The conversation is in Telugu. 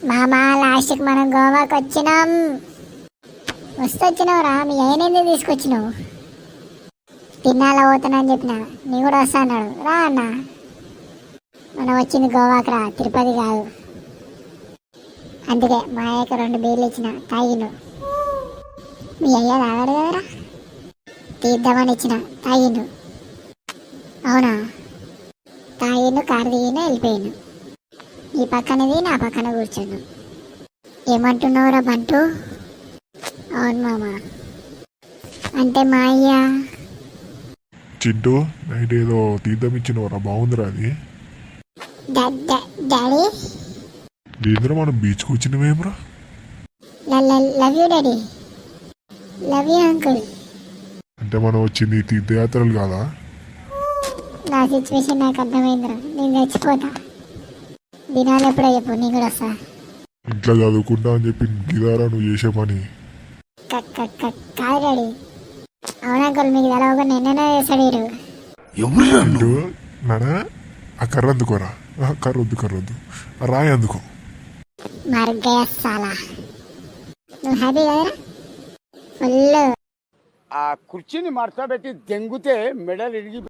మామా లాస్ట్కి మనం గోవాకి వచ్చినాం. వస్తొచ్చినావు రా, మీ అయినందుకు తీసుకొచ్చినావు. తిన్నాలా పోతానని చెప్పిన, నీ కూడా వస్తా అన్నాడు. రా అన్న, మనం వచ్చింది గోవాకి రా, తిరుపతి కాదు. అందుకే మా అయ్యకి 2 బీర్లు ఇచ్చిన, తాగిండు. మీ అయ్య తాగాడు కదరా, తీద్దామని ఇచ్చిన, తాగిండు. అవునా, తాగిండు, కారు దిగిండు, వెళ్ళిపోయిండు. ఈ పక్కనది నా పక్కన కూర్చుండు. ఏమంటున్నావురా బంటు? అవును మామ. అంటే మా అయ్య చింటూ నైట్ ఏదో తీర్థం ఇచ్చినవరా, బాగుందిరా అది. డాడీ, లేదురా మనం బీచ్కి వచ్చినవేమ్రా. Love you daddy, love you uncle. అంటే మనం వచ్చింది తీర్థయాత్రలు కాదా? నా సిచ్యువేషన్ నాకు అర్థమైందిరా, నేను చచ్చిపోతా. దినాలు ఎప్పుడో చెప్పు, నేను కూడా వస్తా. ఇంట్లో చదువుకుంటా అని చెప్పి గిదారా నువ్వు చేసే పని. కాదు డాడీ. అవును అంకుల్, మీకు తెలవక నిన్ననే చేస్తాడు వీడు. చింటూ నానా, ఆ కర్ర అందుకోరా. కర్రొద్దు ఆ రాయి అందుకో. మర్గేస్తాలా, నువ్వు హ్యాపీ కదరా? ఫుల్. ఆ కుర్చీని మడతబెట్టి దెంగితే మెడలు ఇరిగి